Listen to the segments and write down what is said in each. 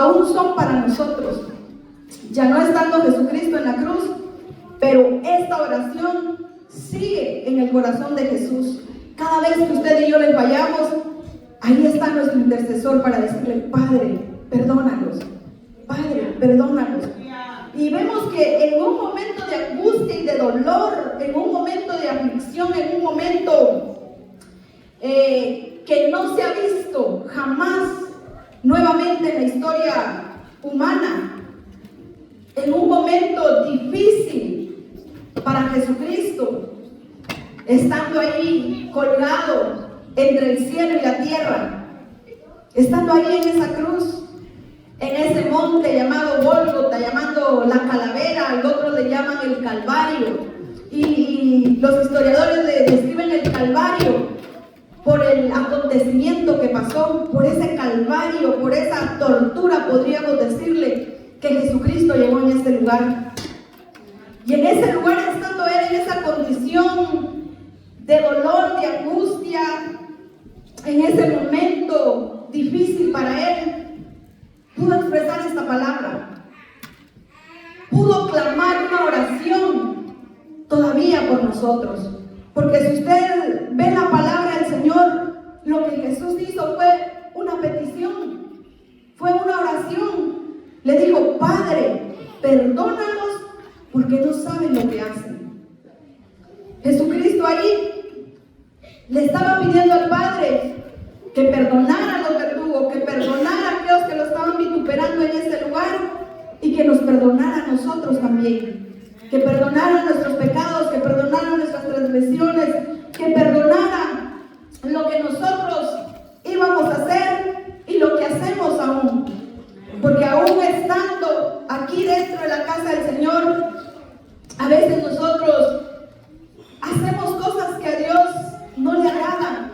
aún son para nosotros. Ya no estando Jesucristo en la cruz, pero esta oración sigue en el corazón de Jesús. Cada vez que usted y yo les vayamos, ahí está nuestro intercesor para decirle: Padre, perdónalos. Padre, perdónalos. Y vemos que en un momento de angustia y de dolor, en un momento de aflicción, en un momento que no se ha visto jamás nuevamente en la historia humana, en un momento difícil para Jesucristo, estando ahí colgado entre el cielo y la tierra, estando ahí en esa cruz, en ese monte llamado Gólgota, llamando la calavera, al otro le llaman el Calvario, y los historiadores le describen el Calvario por el acontecimiento que pasó, por ese calvario, por esa tortura, podríamos decirle, que Jesucristo llegó en ese lugar. Y en ese lugar, estando él en esa condición de dolor, de angustia, en ese momento difícil para él, pudo expresar esta palabra, pudo clamar una oración todavía por nosotros. Porque si usted ve la palabra del Señor, lo que Jesús hizo fue una petición, fue una oración. Le dijo: Padre, perdónalos porque no saben lo que hacen. Jesucristo ahí le estaba pidiendo al Padre que perdonara los verdugos, que perdonara a aquellos que lo estaban vituperando en ese lugar, y que nos perdonara a nosotros también. Que perdonara nuestros pecados, que perdonara nuestras transgresiones, que perdonara lo que nosotros íbamos a hacer y lo que hacemos aún. Porque aún estando aquí dentro de la casa del Señor, a veces nosotros hacemos cosas que a Dios no le agradan.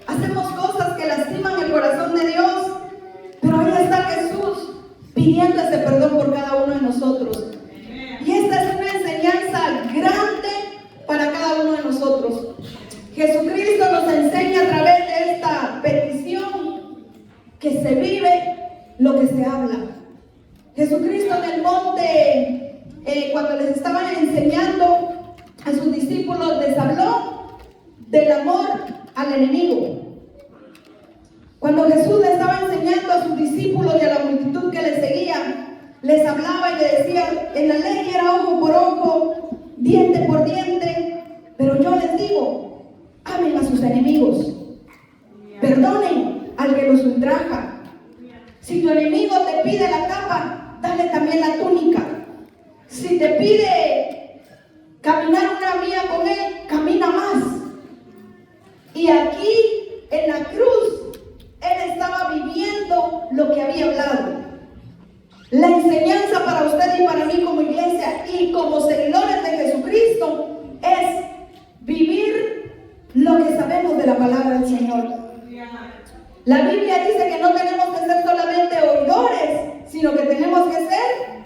Hacemos cosas que lastiman el corazón de Dios. Pero ahí está Jesús pidiendo ese perdón por cada uno de nosotros. Y esta es una enseñanza grande para cada uno de nosotros. Jesucristo nos enseña a través de esta petición que se vive lo que se habla. Jesucristo en el monte, cuando les estaban enseñando a sus discípulos, les habló del amor al enemigo. Cuando Jesús le estaba enseñando a sus discípulos y a la multitud que le seguía, les hablaba y le decía: en la ley era ojo por ojo, diente por diente, pero yo les digo: amen a sus enemigos, perdonen al que los ultraja. Si tu enemigo te pide la capa, dale también la túnica. Si te pide caminar una milla con él, camina más. Y aquí en la cruz, él estaba viviendo lo que había hablado. La enseñanza para usted y para mí como iglesia y como seguidores de Jesucristo es vivir lo que sabemos de la palabra del Señor. La Biblia dice que no tenemos que ser solamente oidores, sino que tenemos que ser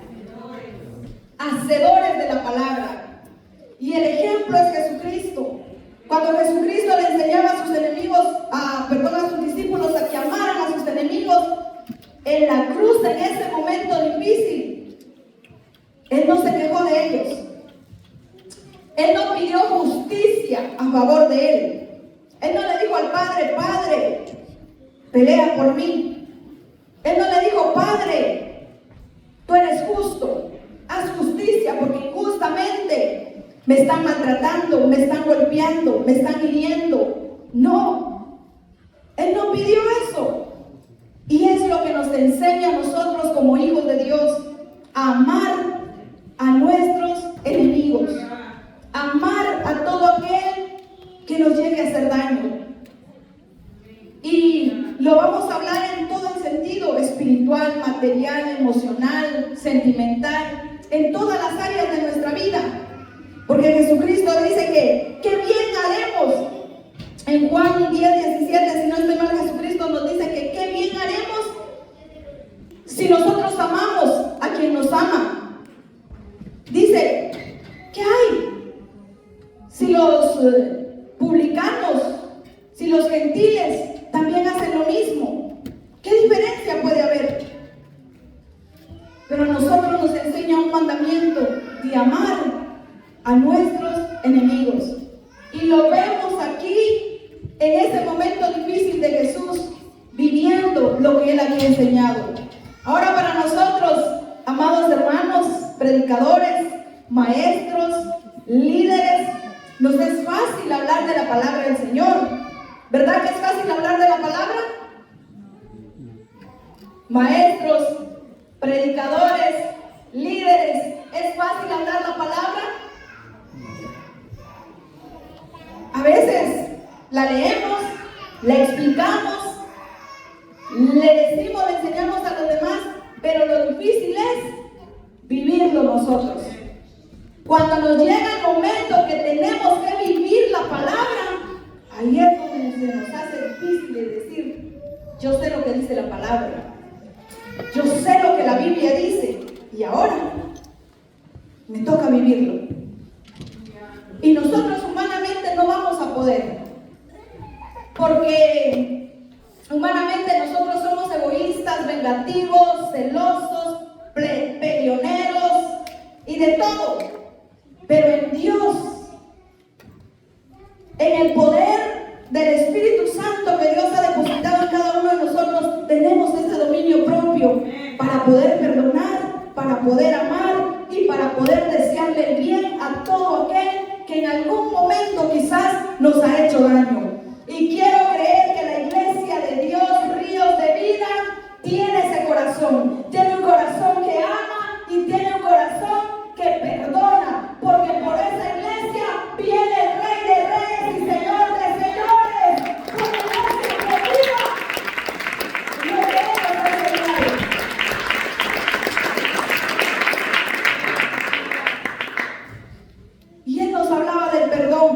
hacedores de la palabra. Y el ejemplo es Jesucristo. Cuando Jesucristo le enseñaba a sus enemigos, a sus discípulos a que amaran a sus enemigos, en la cruz, en ese momento difícil, él no se quejó de ellos. Él no pidió justicia a favor de él. Él no le dijo al Padre: Padre, pelea por mí. Él no le dijo: Padre, tú eres justo, haz justicia, porque injustamente me están maltratando, me están golpeando, me están hiriendo. No, él no pidió eso. Y es lo que nos enseña a nosotros como hijos de Dios: a amar a nuestros enemigos, amar a todo aquel que nos llegue a hacer daño. Y lo vamos a hablar en todo el sentido: espiritual, material, emocional, sentimental, en todas las áreas de nuestra vida. Porque Jesucristo dice que qué bien haremos. En Juan 10:17, si no estoy mal, Jesucristo nos dice que qué bien haremos si nosotros amamos a quien nos ama. Dice: ¿qué hay? Si los publicanos, si los gentiles también hacen lo mismo, ¿qué diferencia puede haber? pero a nosotros nos enseña un mandamiento de amar a nuestros enemigos. Y lo vemos aquí en ese momento difícil de Jesús, viviendo lo que Él había enseñado. Ahora para nosotros, amados hermanos, predicadores, maestros, líderes, nos es fácil hablar de la palabra del Señor. ¿Verdad que es fácil hablar de la palabra? Maestros, predicadores, líderes, ¿es fácil hablar la palabra? A veces la leemos, la explicamos, le decimos, le enseñamos a los demás, pero lo difícil es vivirlo nosotros. Cuando nos llega el momento que tenemos que vivir la palabra, ahí es donde se nos hace difícil decir, yo sé lo que dice la palabra, yo sé lo que la Biblia dice, y ahora me toca vivirlo. Y nosotros humanamente no vamos a poder, porque humanamente nosotros somos egoístas, vengativos, celosos, peleoneros y de todo. Pero en Dios, en el poder del Espíritu Santo que Dios ha depositado en cada uno de nosotros, tenemos ese dominio propio para poder perdonar, para poder amar y para poder desearle el bien a todo aquel que en algún momento quizás nos ha hecho daño. Y quiero creer que la iglesia de Dios, Ríos de Vida, tiene ese corazón. Tiene un corazón que ama y tiene un corazón que perdona. Porque por esa iglesia viene el Rey de Reyes y Señor de Señores. Una iglesia que viva lo que Él nos ha enseñado. Y Él nos hablaba del perdón.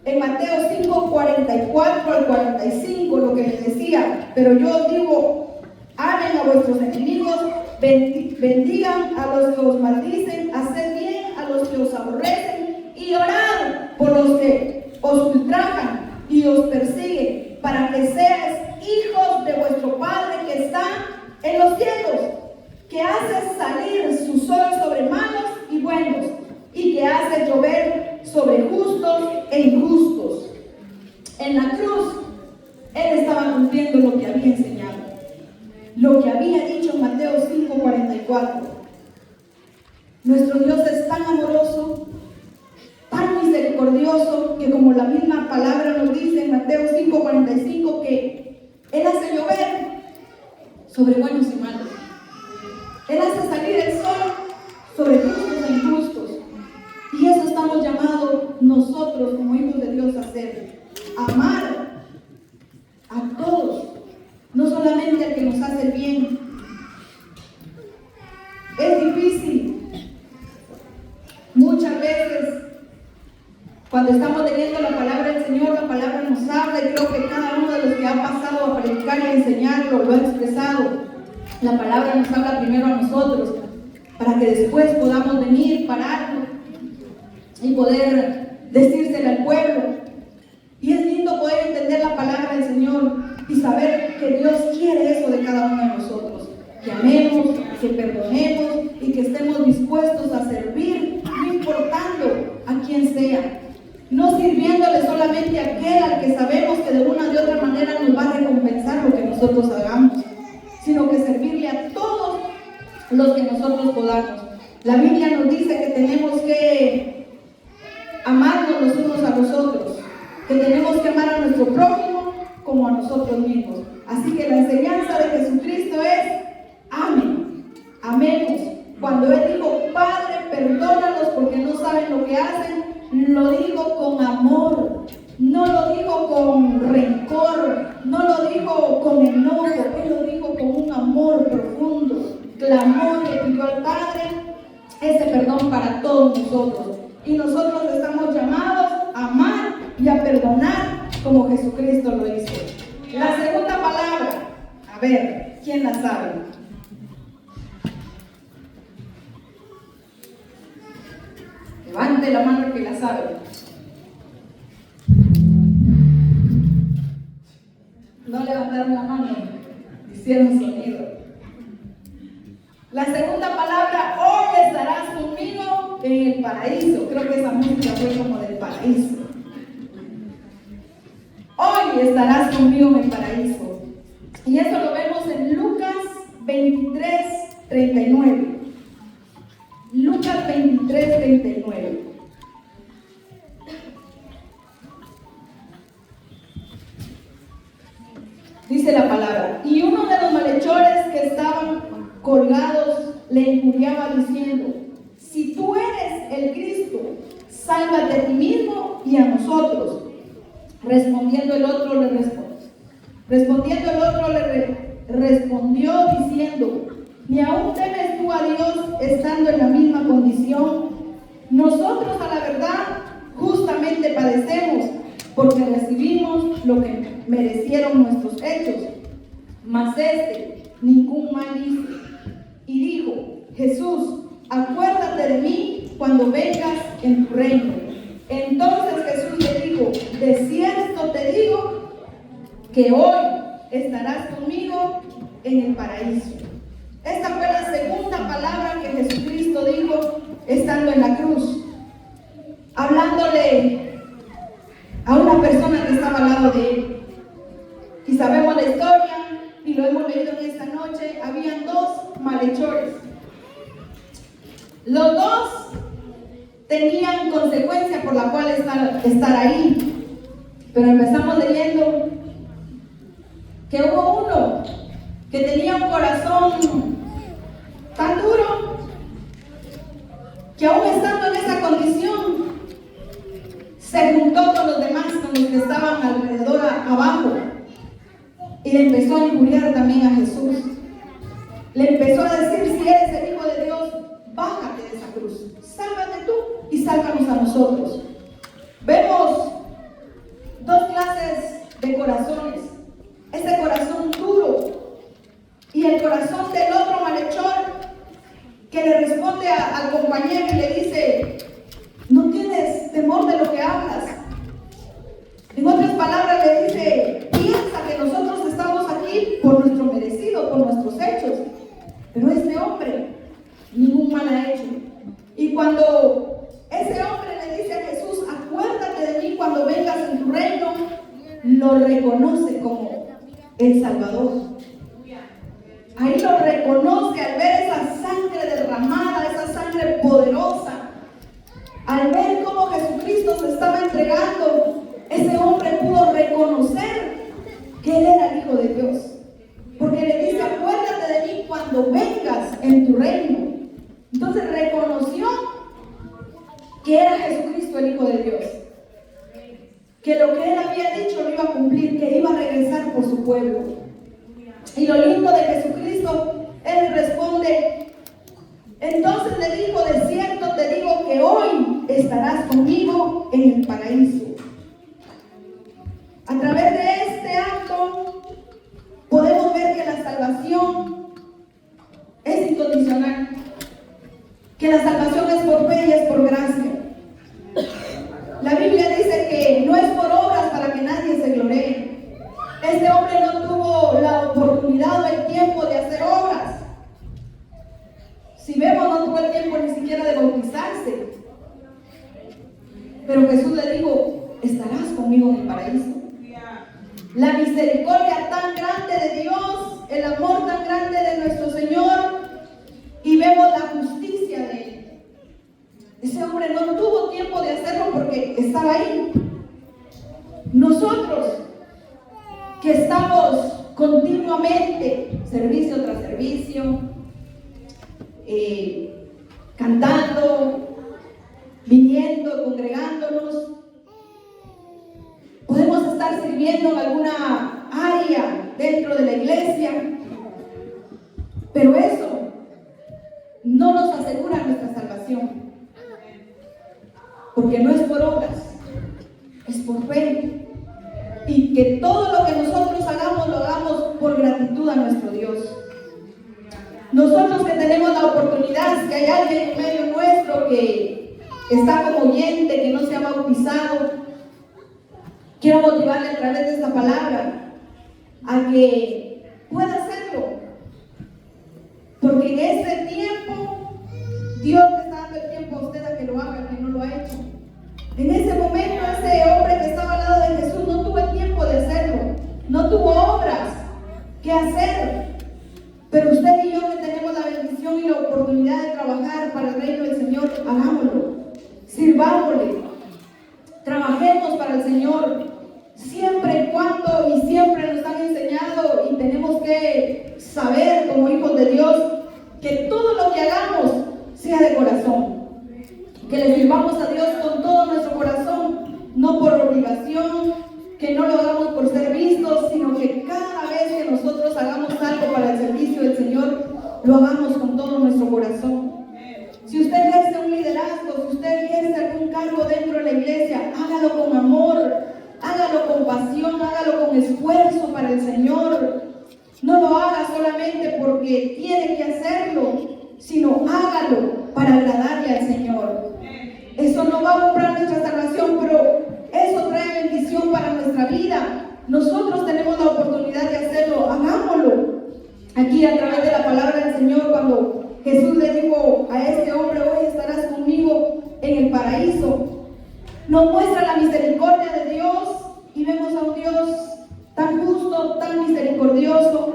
En Mateo 5, 44 al 45, lo que les decía, pero yo os digo, amen a vuestros enemigos, bendigan a los que os maldicen, haced bien a los que os aborrecen y orad por los que os ultrajan y os persiguen, para que seáis hijos de vuestro Padre que está en los cielos, que hace salir su sol sobre malos y buenos, y que hace llover sobre justos e injustos. En la cruz, Él estaba cumpliendo lo que había enseñado, lo que había dicho en Mateo 5:44. Nuestro Dios es tan amoroso, tan misericordioso, que como la misma palabra nos dice en Mateo 5:45, que Él hace llover sobre buenos y malos. Él hace salir el sol sobre justos e injustos. Y eso estamos llamados nosotros como hijos de Dios a hacer. Amar a todos, no solamente al que nos hace el bien. Es difícil. Muchas veces, cuando estamos leyendo la palabra del Señor, la palabra nos habla, y creo que cada uno de los que ha pasado a predicar y a enseñarlo lo ha expresado. La palabra nos habla primero a nosotros, para que después podamos venir, pararnos y poder decírsela al pueblo. Y es lindo poder entender la palabra del Señor y saber que Dios quiere eso de cada uno de nosotros, que amemos, que perdonemos y que estemos dispuestos a servir, no importando a quien sea, no sirviéndole solamente a aquel al que sabemos que de una u otra manera nos va a recompensar lo que nosotros hagamos, sino que servirle a todos los que nosotros podamos. La Biblia nos dice que tenemos que amarnos los unos a los otros, que tenemos que amar a nuestro prójimo como a nosotros mismos. Así que la enseñanza de Jesucristo es: amen, amemos. Cuando Él dijo, Padre, perdónalos porque no saben lo que hacen, lo dijo con amor, no lo dijo con rencor, no lo dijo con enojo, Él lo dijo con un amor profundo. Clamó y le pidió al Padre ese perdón para todos nosotros. Y nosotros estamos llamados a amar y a perdonar como Jesucristo lo hizo. La segunda palabra, a ver, ¿quién la sabe? Levante la mano el que la sabe. No levantaron la mano, hicieron sonido. La segunda palabra, hoy estarás conmigo en el paraíso. Creo que esa música fue como del paraíso. Hoy estarás conmigo en el paraíso. Y eso lo vemos en Lucas 23:39. Lucas 23:39. Dice la palabra: y uno de los malhechores que estaban colgados le injuriaba diciendo: si tú eres el Cristo, sálvate a ti mismo y a nosotros. Respondiendo el otro le respondió diciendo: ¿ni aún temes tú a Dios estando en la misma condición? Nosotros a la verdad justamente padecemos, porque recibimos lo que merecieron nuestros hechos, mas ningún mal hizo. Y dijo: Jesús, acuérdate de mí cuando vengas en tu reino. Entonces Jesús le dijo: de cierto te digo que hoy estarás conmigo en el paraíso. Esta fue la segunda palabra que Jesucristo dijo estando en la cruz, hablándole a una persona que estaba al lado de él. Y sabemos la historia y lo hemos leído en esta noche. Habían dos malhechores. Los dos tenían consecuencia por la cual estar ahí. Pero empezamos leyendo que hubo uno que tenía un corazón tan duro que aún estando en esa condición se juntó con los demás, con los que estaban alrededor abajo, y le empezó a injuriar también a Jesús. Le empezó a decir: si eres el Hijo de Dios, bájate de esa cruz, sálvate tú y sálvanos a nosotros. Vemos dos clases de corazones: ese corazón duro y el corazón del otro malhechor, que le responde al compañero y le dice: ¿no tienes temor de lo que hablas? En otras palabras le dice: piensa que nosotros estamos aquí por nuestro merecido, por nuestros hechos, pero este hombre ningún mal ha hecho. Y cuando ese hombre le dice a Jesús: acuérdate de mí cuando vengas en tu reino, lo reconoce como el Salvador. Ahí lo reconoce al ver esa sangre derramada, esa sangre poderosa. Al ver cómo Jesucristo se estaba entregando, ese hombre pudo reconocer que Él era el Hijo de Dios. Porque le dice: acuérdate de mí cuando vengas en tu reino. Entonces reconoció que era Jesucristo el Hijo de Dios. Que lo que Él había dicho lo iba a cumplir, que iba a regresar por su pueblo. Y lo lindo de Jesucristo, Él responde: entonces le dijo: de cierto te digo que hoy estarás conmigo en el paraíso. A través de este acto podemos ver que la salvación es incondicional, que la salvación es por fe y es por gracia. La Biblia dice que no es por obras para que nadie se gloree. Este hombre no tuvo la oportunidad o el tiempo de hacer obras. Si vemos, no tuvo el tiempo ni siquiera de bautizarse. Pero Jesús le dijo: estarás conmigo en el paraíso. La misericordia tan grande de Dios, el amor tan grande de nuestro Señor, y vemos la justicia de Él. Ese hombre no tuvo tiempo de hacerlo porque estaba ahí. Nosotros, que estamos continuamente, servicio tras servicio, cantando, viniendo, congregándonos, podemos estar sirviendo en alguna área dentro de la iglesia, pero eso no nos asegura nuestra salvación, porque no es por obras, es por fe. Y que todo lo que nosotros hagamos, lo hagamos por gratitud a nuestro Dios. Nosotros que tenemos la oportunidad, que hay alguien en medio nuestro que está como oyente, que no se ha bautizado, quiero motivarle a través de esta palabra a que pueda hacerlo. Porque en este tiempo Dios le está dando el tiempo a usted a que lo haga, que no lo ha hecho. En ese momento ese hombre que estaba al lado de Jesús no tuvo el tiempo de hacerlo, no tuvo obras que hacer. Pero usted y yo, que tenemos la bendición y la oportunidad de trabajar para el reino del Señor, hagámoslo, sirvámosle, trabajemos para el Señor, siempre y cuando, y siempre nos han enseñado, y tenemos que saber como hijos de Dios, que todo lo que hagamos sea de corazón, que le sirvamos a Dios con todo nuestro corazón, no por obligación, que no lo hagamos por ser vistos, sino que cada vez que nosotros hagamos algo para el servicio del Señor, lo hagamos con todo nuestro corazón. Si usted ejerce un liderazgo, si usted ejerce algún cargo dentro de la iglesia, hágalo con amor, hágalo con pasión, hágalo con esfuerzo para el Señor. No lo haga solamente porque tiene que hacerlo, sino hágalo para agradarle al Señor. Eso no va a comprar nuestra salvación, pero eso trae bendición para nuestra vida. Nosotros tenemos la oportunidad de hacerlo, hagámoslo. Aquí a través de la palabra del Señor, cuando Jesús le dijo a este hombre, hoy estarás conmigo en el paraíso, nos muestra la misericordia de Dios y vemos a un Dios tan justo, tan misericordioso.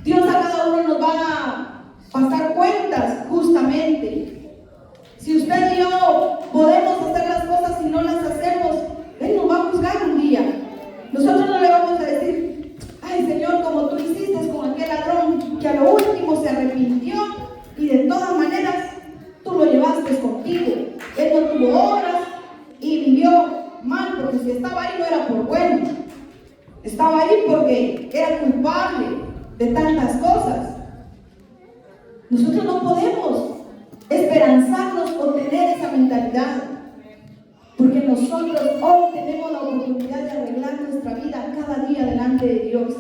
Dios a cada uno nos va a pasar cuentas justamente. Si usted y yo podemos hacer las cosas y no las hacemos, Él nos va a juzgar un día. Nosotros no le vamos a decir, ay Señor, como tú hiciste con aquel ladrón que a lo último se arrepintió y de todas maneras tú lo llevaste contigo. Él no tuvo obras y vivió mal, porque si estaba ahí no era por bueno. Estaba ahí porque era culpable de tantas cosas. Nosotros no podemos esperanzarnos o tener esa mentalidad, porque nosotros hoy tenemos la oportunidad de arreglar nuestra vida cada día delante de Dios,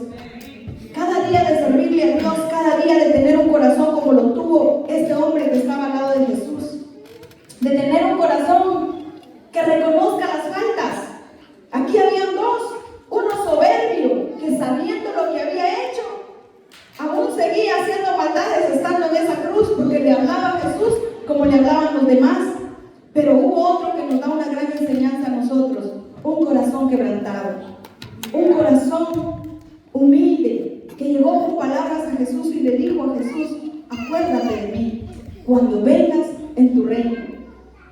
cada día de servirle a Dios, cada día de tener un corazón como lo tuvo este hombre que estaba al lado de Jesús, de tener un corazón que reconozca las faltas. Aquí habían dos, uno soberbio que sabiendo lo que había hecho aún seguía haciendo maldades estando en esa cruz, porque le hablaba a Jesús como le hablaban los demás. Pero hubo otro que nos da una gran enseñanza a nosotros, un corazón quebrantado, un corazón humilde, que llegó con palabras a Jesús y le dijo a Jesús, acuérdate de mí cuando vengas en tu reino.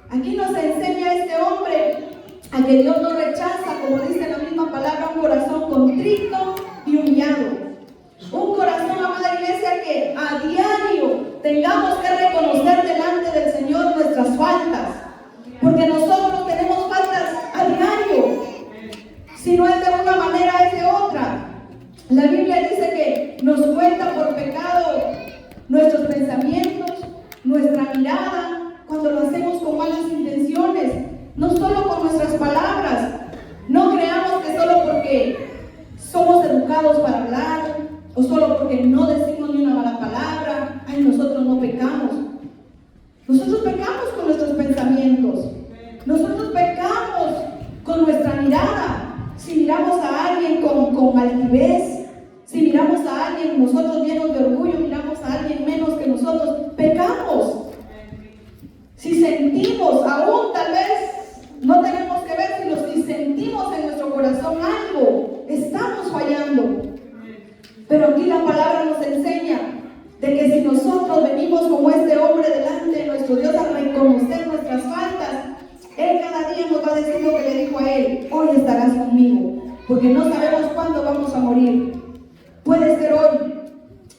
Aquí nos enseña este hombre a que Dios no rechaza, como dice la misma palabra, un corazón contrito y humillado. Un corazón, amada iglesia, que a diario tengamos que reconocer delante del Señor nuestras faltas, porque nosotros tenemos faltas a diario. Si no es de una manera, es de otra. La Biblia dice que nos cuenta por pecado nuestros pensamientos, nuestra mirada, cuando lo hacemos con malas intenciones, no solo con nuestras palabras. No creamos que solo porque somos educados para hablar, o solo porque no decimos ni una mala palabra, ay, nosotros no pecamos. Nosotros pecamos con nuestros pensamientos. Nosotros pecamos con nuestra mirada. Si miramos a alguien con altivez, si miramos a alguien nosotros llenos de orgullo, miramos a alguien menos que nosotros, pecamos. Si sentimos, aún tal vez no tenemos que ver, sino si sentimos en nuestro corazón algo, estamos fallando. Pero aquí la palabra nos enseña de que si nosotros venimos como este hombre delante de nuestro Dios a reconocer nuestras faltas, Él cada día nos va a decir lo que le dijo a Él: hoy estarás conmigo, porque no sabemos cuándo vamos a morir. Puede ser hoy.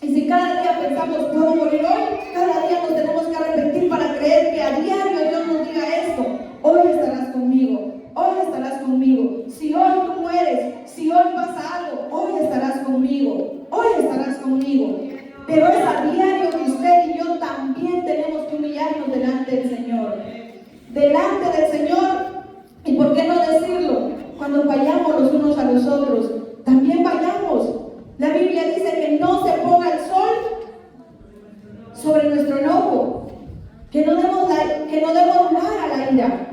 Y si cada día pensamos, ¿puedo morir hoy? Cada día nos tenemos que arrepentir para creer que a diario Dios nos diga esto: hoy estarás conmigo, hoy estarás conmigo. Si hoy tú mueres, si hoy pasa algo, hoy estarás conmigo, hoy estarás conmigo. Pero es a diario que usted y yo también tenemos que humillarnos delante del Señor. Delante del Señor. ¿Y por qué no decirlo? Cuando fallamos los unos a los otros, también fallamos. La Biblia dice que no se ponga el sol sobre nuestro enojo, que no demos lugar a la ira.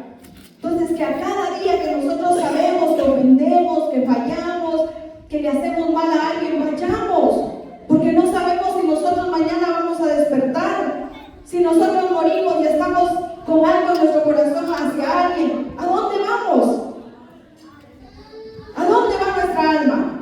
Entonces, que a cada día que nosotros sabemos que ofendemos, que fallamos, que le hacemos mal a alguien, vayamos, porque no sabemos si nosotros mañana vamos Si nosotros morimos y estamos con algo en nuestro corazón hacia alguien, ¿a dónde vamos? ¿A dónde va nuestra alma?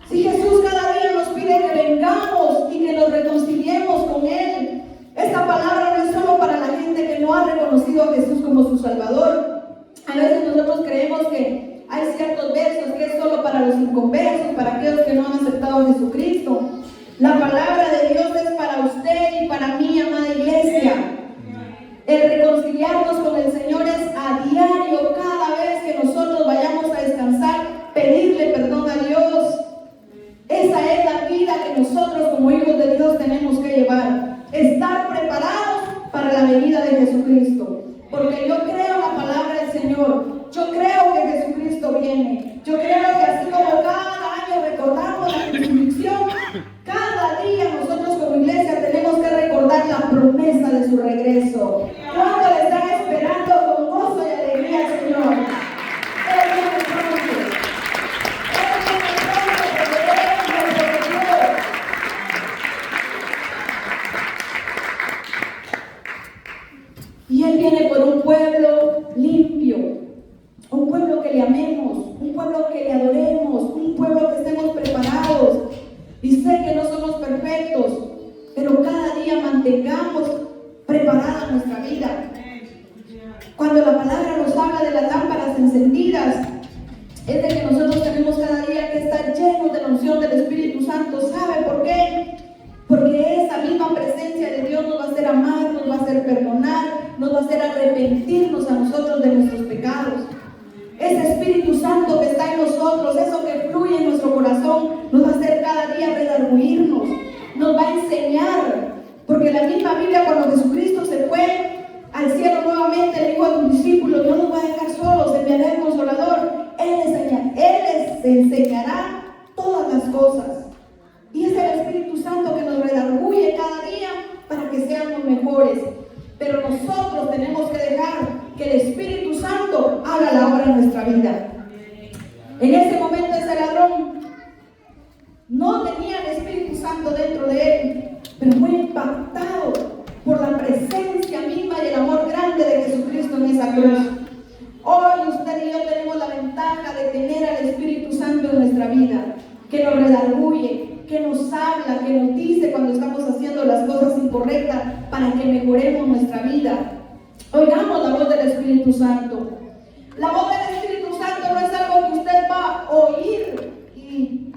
Si Jesús cada día nos pide que vengamos y que nos reconciliemos con Él, esta palabra no es solo para la gente que no ha reconocido a Jesús como su Salvador. A veces nosotros creemos que hay ciertos versos que es solo para los inconversos, para aquellos que no han aceptado a Jesucristo. La palabra de Dios es para usted y para mí, amada iglesia. El reconciliarnos con el Señor es a diario, cada vez que nosotros vayamos a descansar, pedirle perdón a Dios. Esa es la vida que nosotros como hijos de Dios tenemos que llevar. Estar preparados para la venida de Jesucristo. Porque yo creo en la palabra del Señor. Yo creo que Jesucristo viene. Yo creo que así como cada año recordamos la resurrección, cada día nosotros como iglesia tenemos que recordar la promesa de su regreso. ¿Cuánto le están esperando con gozo y alegría al Señor? Él viene pronto. Él viene pronto porque Él es nuestro Dios. Y Él viene por un pueblo limpio, un pueblo que le amemos, un pueblo que le adoremos, un pueblo que estemos preparados. Y sé que no somos perfectos, pero cada día mantengamos preparada nuestra vida. Cuando la palabra nos habla de las lámparas encendidas, es de que nosotros tenemos cada día que estar llenos de la unción del Espíritu Santo. ¿Sabe por qué? Porque esa misma presencia de Dios nos va a hacer amar, nos va a hacer perdonar, nos va a hacer arrepentirnos a nosotros de nuestros pecados. Ese Espíritu Santo que está en nosotros, eso que fluye en nuestro corazón, nos va a hacer cada día redarguirnos, nos va a enseñar. Porque la misma Biblia, cuando Jesucristo se fue al cielo nuevamente, le dijo a sus discípulos: no nos va a dejar solos, enviaré al Consolador. Él les enseñará todas las cosas. Y es el Espíritu Santo que nos redarguye cada día para que seamos mejores. Pero nosotros tenemos que dejar que el Espíritu Santo haga la obra en nuestra vida. En ese momento ese ladrón no tenía el Espíritu Santo dentro de él, pero fue impactado por la presencia misma y el amor grande de Jesucristo en esa cruz. Hoy usted y yo tenemos la ventaja de tener al Espíritu Santo en nuestra vida, que nos redarguye, que nos habla, que nos dice cuando estamos haciendo las cosas incorrectas para que mejoremos nuestra vida. Oigamos la voz del Espíritu Santo. La voz del Espíritu Santo no es algo que usted va a oír. Y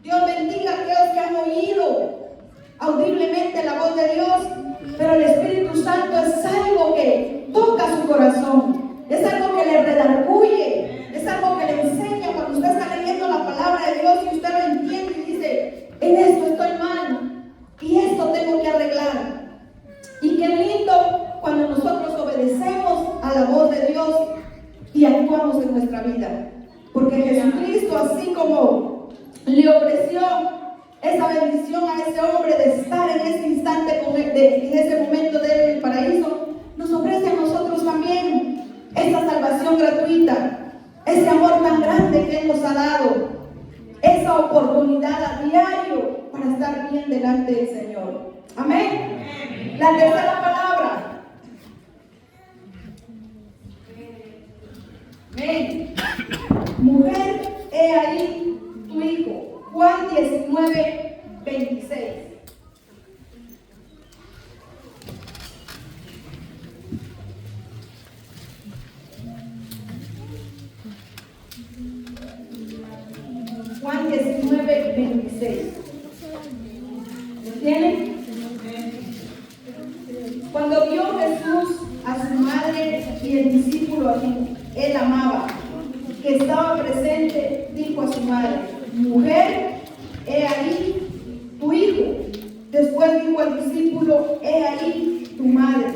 Dios bendiga a aquellos que han oído audiblemente la voz de Dios. Pero el Espíritu Santo es algo que toca su corazón. Es algo que le redarguye. Es algo que le enseña cuando usted está leyendo la palabra de Dios y usted lo entiende y dice: en esto estoy mal y esto tengo que arreglar. Y qué lindo cuando nosotros obedecemos a la voz de Dios y actuamos en nuestra vida. Porque Jesucristo, así como le ofreció esa bendición a ese hombre de estar en ese instante, en ese momento de él en el paraíso, nos ofrece a nosotros también esa salvación gratuita, ese amor tan grande que Él nos ha dado, esa oportunidad a diario para estar bien delante del Señor. Amén. La tercera palabra. Amén. Mujer, he ahí tu hijo. Juan 19, 26. Juan 19, 26. ¿Lo tienen? Cuando vio Jesús a su madre y el discípulo a quien él amaba, que estaba presente, dijo a su madre: mujer, he ahí tu hijo. Después dijo al discípulo: he ahí tu madre.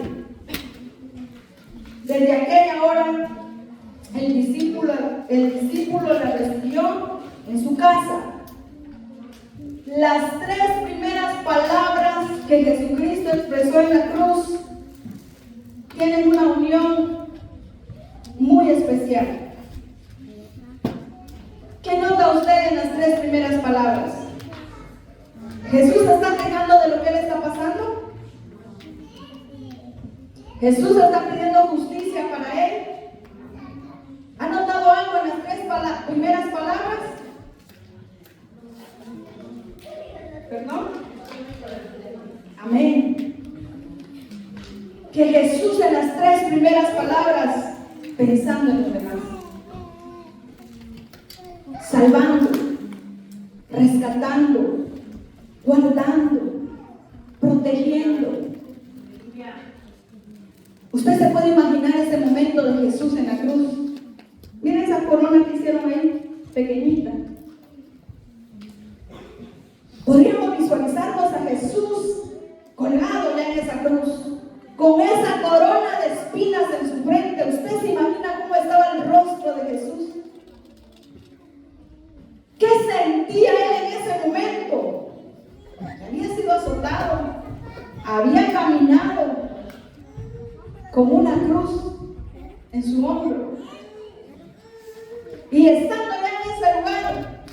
Desde aquella hora el discípulo la recibió en su casa. Las tres primeras palabras que Jesucristo expresó en la cruz tienen una unión muy especial. ¿Qué nota usted en las tres primeras palabras? ¿Jesús se está quejando de lo que le está pasando? Jesús está pidiendo justicia para él. ¿Ha notado algo en las 3 primeras palabras? ¿Perdón? Amén. Que Jesús en las 3 primeras palabras, pensando en los demás, salvando, rescatando, guardando, protegiendo. Usted se puede imaginar ese momento de Jesús en la cruz. Miren esa corona que hicieron ahí, pequeñita. Podríamos visualizarnos a Jesús colgado ya en esa cruz, con esa corona de espinas en su frente. ¿Usted se imagina cómo estaba el rostro de Jesús? ¿Qué sentía él en ese momento? Había sido azotado, había caminado con una cruz en su hombro, y estando ya en ese lugar,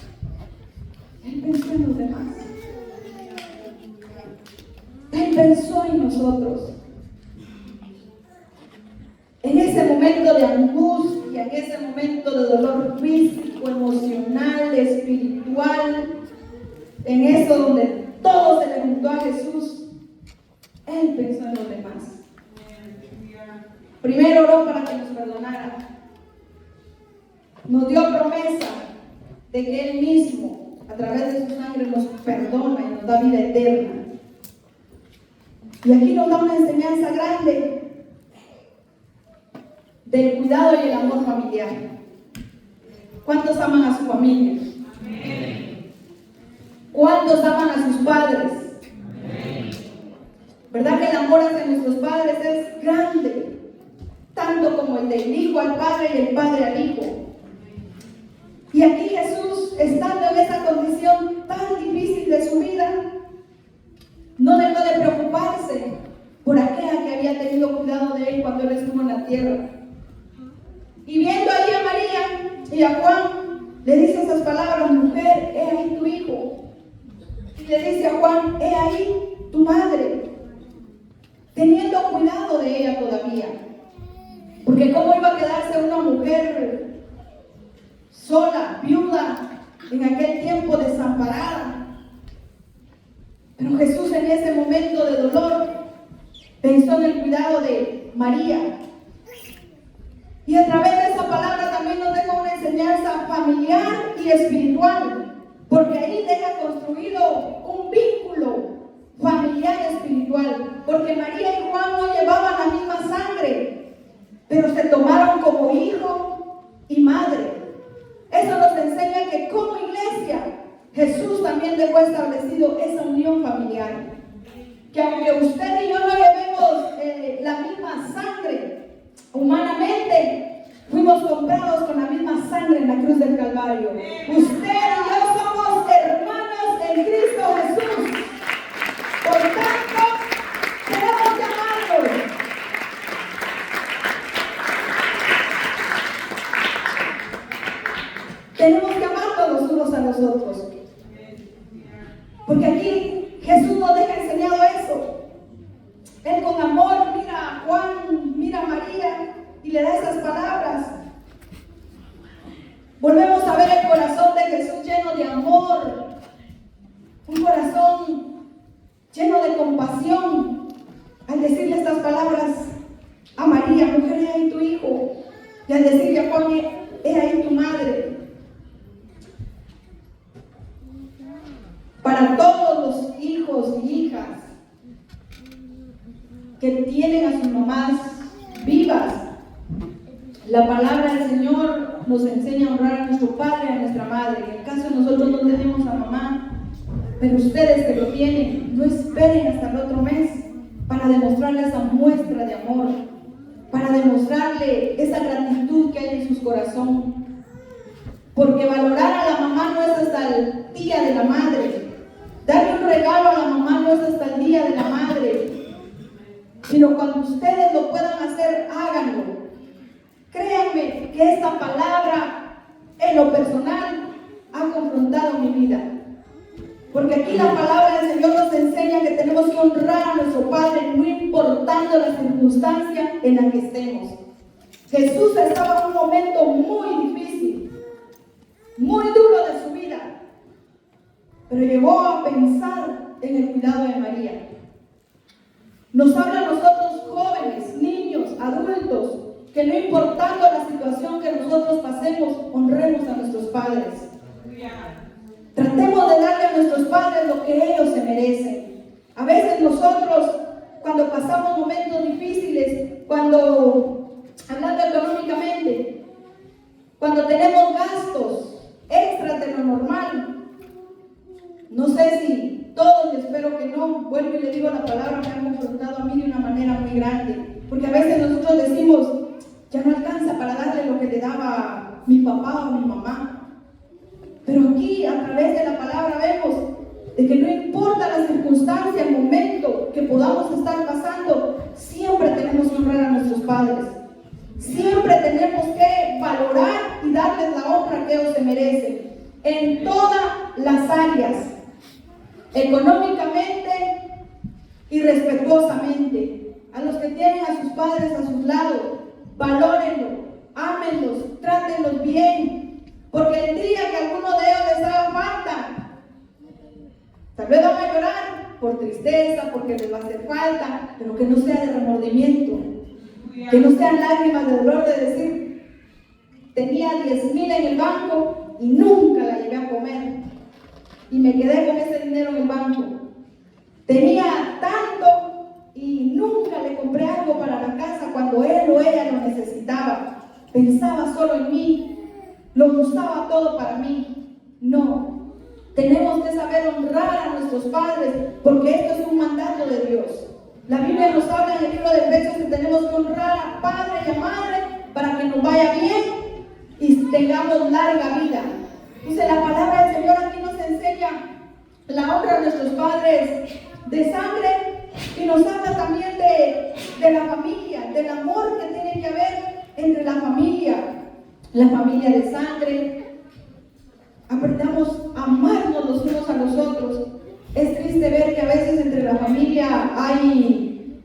él pensó en los demás. Él pensó en nosotros. En ese momento de angustia, en ese momento de dolor físico, emocional, espiritual, en eso donde todo se le juntó a Jesús, él pensó en los demás. Primero oró para que nos perdonara. Nos dio promesa de que Él mismo, a través de su sangre, nos perdona y nos da vida eterna. Y aquí nos da una enseñanza grande del cuidado y el amor familiar. ¿Cuántos aman a su familia? Amén. ¿Cuántos aman a sus padres? Amén. ¿Verdad que el amor hacia nuestros padres es grande? Tanto como el del hijo al padre y el padre al hijo. Y aquí Jesús, estando en esa condición tan difícil de su vida, no dejó de preocuparse por aquella que había tenido cuidado de él cuando él estuvo en la tierra. Y viendo ahí a María y a Juan, le dice esas palabras: mujer, he ahí tu hijo. Y le dice a Juan: he ahí tu madre. Teniendo cuidado de ella todavía. Porque cómo iba a quedarse una mujer sola, viuda, en aquel tiempo desamparada. Pero Jesús en ese momento de dolor pensó en el cuidado de María. Y a través de esa palabra también nos deja una enseñanza familiar y espiritual, porque ahí deja construido un vínculo familiar y espiritual, porque María y Juan no llevaban la misma sangre, pero se tomaron como hijo y madre. Eso nos enseña que como iglesia Jesús también dejó establecido esa unión familiar, que aunque usted y yo no llevemos la misma sangre humanamente, fuimos comprados con la misma sangre en la cruz del Calvario. Usted y yo somos hermanos en Cristo Jesús. Por tanto, tenemos que amarnos. Tenemos que amarnos los unos a los otros. Porque aquí Jesús nos deja enseñado eso. Él con amor mira a Juan, mira a María y le da esas palabras. Volvemos a ver el corazón de Jesús lleno de amor, un corazón lleno de compasión al decirle estas palabras a María: mujer, he ahí tu hijo. Y al decirle a Juan: he ahí tu madre. Para todos los hijos y hijas que tienen a sus mamás vivas, la palabra del Señor nos enseña a honrar a nuestro padre y a nuestra madre. En el caso de nosotros no tenemos a mamá, pero ustedes que lo tienen, no esperen hasta el otro mes para demostrarle esa muestra de amor, para demostrarle esa gratitud que hay en sus corazones. Porque valorar a la mamá no es hasta el día de la madre. Darle un regalo a la mamá no es hasta el día de la madre, sino cuando ustedes lo puedan hacer, háganlo. Créanme que esta palabra en lo personal ha confrontado mi vida, porque aquí la palabra del Señor nos enseña que tenemos que honrar a nuestro Padre, no importa importando la circunstancia en la que estemos. Jesús estaba en un momento muy difícil, muy duro de su vida, pero llegó a pensar en el cuidado de María. Nos habla a nosotros jóvenes, niños, adultos, que no importando la situación que nosotros pasemos, honremos a nuestros padres. Tratemos de darle a nuestros padres lo que ellos se merecen. A veces nosotros, cuando pasamos momentos difíciles, hablando económicamente, cuando tenemos gastos extras de lo normal, no sé si todos, y espero que no, vuelvo y le digo la palabra, me han confrontado a mí de una manera muy grande, porque a veces nosotros decimos, ya no alcanza para darle lo que le daba mi papá o mi mamá. Pero aquí, a través de la palabra, vemos de que no importa la circunstancia, el momento que podamos estar pasando, siempre tenemos que honrar a nuestros padres. Siempre tenemos que valorar y darles la honra que ellos se merecen. En todas las áreas, económicamente y respetuosamente. A los que tienen a sus padres a sus lados, valórenlos, ámenlos, trátenlos bien. Porque el día que alguno de ellos les haga falta, tal vez van a llorar por tristeza, porque les va a hacer falta, pero que no sea de remordimiento, que no sean lágrimas de dolor de decir, tenía 10,000 en el banco y nunca la llevé a comer y me quedé con ese dinero en el banco. Tenía tanto y nunca le compré algo para la casa cuando él o ella lo necesitaba. Pensaba solo en mí. Lo usaba todo para mí. No, tenemos que saber honrar a nuestros padres, porque esto es un mandato de Dios. La Biblia nos habla en el libro de Efesios que tenemos que honrar a padre y a madre para que nos vaya bien y tengamos larga vida. Entonces la palabra del Señor aquí nos enseña la honra a nuestros padres de sangre y nos habla también de la familia, del amor que tiene que haber entre la familia de sangre. Aprendamos a amarnos los unos a los otros. Es triste ver que a veces entre la familia hay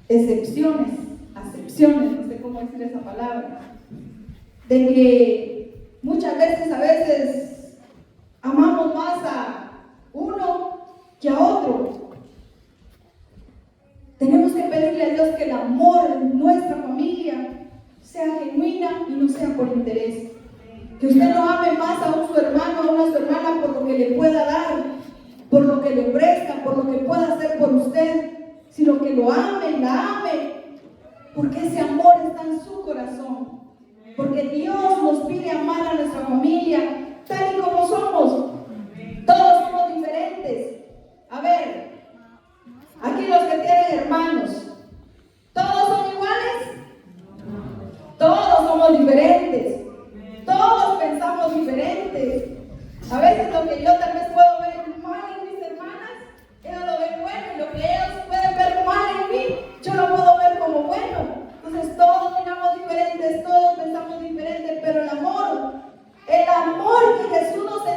acepciones, no sé cómo decir esa palabra, de que muchas veces amamos más a uno que a otro. Tenemos que pedirle a Dios que el amor en nuestra familia sea genuina y no sea por interés. Que usted no ame más a su hermano o a una su hermana por lo que le pueda dar, por lo que le ofrezca, por lo que pueda hacer por usted, sino que lo ame, la ame, porque ese amor está en su corazón. Porque Dios nos pide amar a nuestra familia tal y como somos. Todos somos diferentes. A ver, aquí los que tienen hermanos, ¿todos son iguales? Todos somos diferentes. Todos pensamos diferentes. A veces lo que yo tal vez puedo ver mal en mis hermanas, ellos lo ven bueno, y lo que ellos pueden ver mal en mí, yo lo puedo ver como bueno. Entonces todos miramos diferentes, todos pensamos diferentes, pero el amor que Jesús nos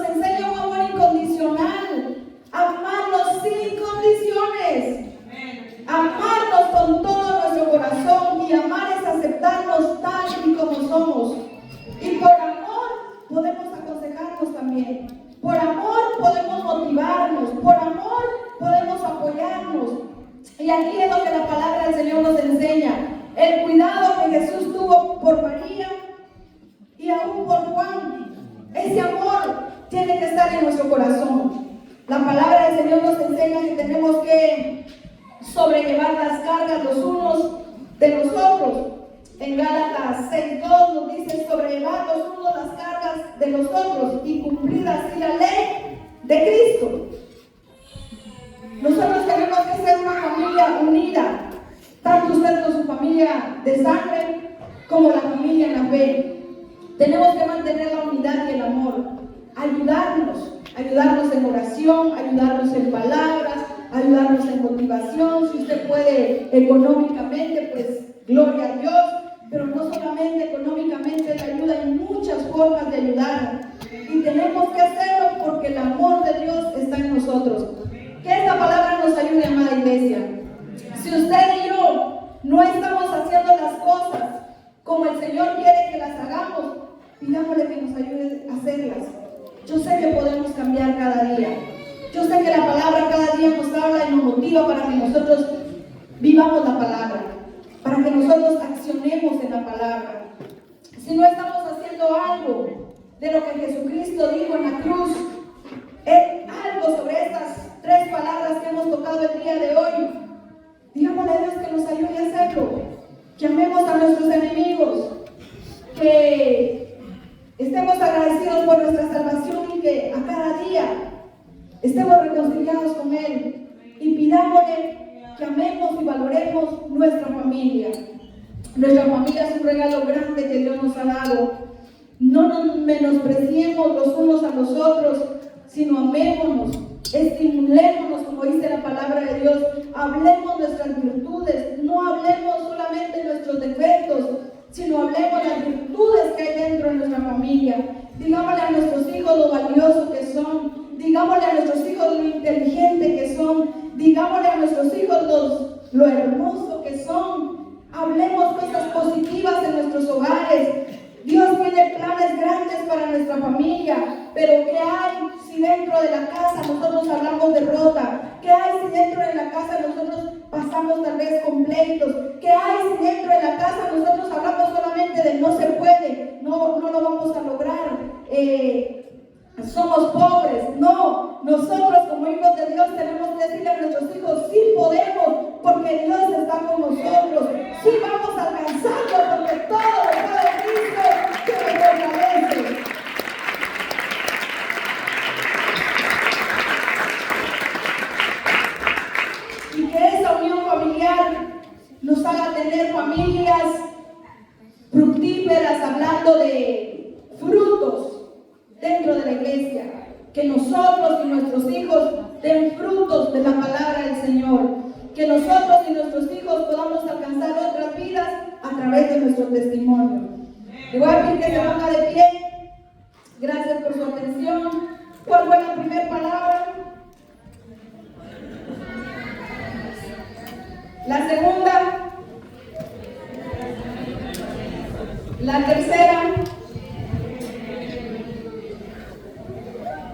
enseña un amor incondicional, amarnos sin condiciones, amarnos con todo nuestro corazón, y amar es aceptarnos tal y como somos. Y por amor podemos aconsejarnos también, por amor podemos motivarnos, por amor podemos apoyarnos. Y aquí es lo que la palabra del Señor nos enseña, el cuidado que Jesús tuvo por María y aún por Juan. Ese amor tiene que estar en nuestro corazón. La palabra del Señor nos enseña que tenemos que sobrellevar las cargas los unos de los otros. En Gálatas 6:2 nos dice: sobrellevar los unos las cargas de los otros y cumplir así la ley de Cristo. Nosotros tenemos que ser una familia unida, tanto usted con su familia de sangre como la familia en la fe. Tenemos que mantener la unidad y el amor, ayudarnos en oración, ayudarnos en palabras, ayudarnos en motivación. Si usted puede económicamente, pues gloria a Dios, pero no solamente económicamente, la ayuda, hay muchas formas de ayudar y tenemos que hacerlo porque el amor de Dios está en nosotros. Que esta palabra nos ayude, amada iglesia. cada día. Yo sé que la palabra cada día nos habla y nos motiva para que nosotros vivamos la palabra, para que nosotros accionemos en la palabra. Si no estamos haciendo algo de lo que Jesucristo dijo en la cruz, algo sobre estas 3 palabras que hemos tocado el día de hoy, digámosle a Dios que nos ayude a hacerlo, que amemos a nuestros enemigos, que estemos agradecidos por nuestra salvación y que a cada día estemos reconciliados con Él y pidámosle que amemos y valoremos nuestra familia. Nuestra familia es un regalo grande que Dios nos ha dado. No nos menospreciemos los unos a los otros, sino amémonos, estimulémonos, como dice la palabra de Dios. Hablemos nuestras virtudes, no hablemos solamente nuestros defectos, sino hablemos las virtudes que hay dentro de nuestra familia. Digámosle a nuestros hijos lo valioso que son, digámosle a nuestros hijos lo inteligente que son, digámosle a nuestros hijos lo hermoso que son. Hablemos cosas positivas en nuestros hogares. Dios tiene planes grandes para nuestra familia, pero ¿qué hay si dentro de la casa nosotros hablamos derrota? ¿Qué hay si dentro de la casa nosotros pasamos tal vez con pleitos? ¿Qué hay si dentro de la casa nosotros hablamos solamente de no se puede, no lo vamos a lograr, somos pobres? No, nosotros como hijos de Dios tenemos que decirle a nuestros hijos, sí podemos, porque Dios está con nosotros, sí vamos alcanzando, porque todo lo puede Cristo que nos fortalece. Y que esa unión familiar nos haga tener familias fructíferas, hablando de frutos dentro de la iglesia, que nosotros y nuestros hijos den frutos de la palabra del Señor, que nosotros y nuestros hijos podamos alcanzar otras vidas a través de nuestro testimonio. Le voy a pedir que se ponga de pie. Gracias por su atención. ¿Cuál fue la primera palabra? La segunda. La tercera.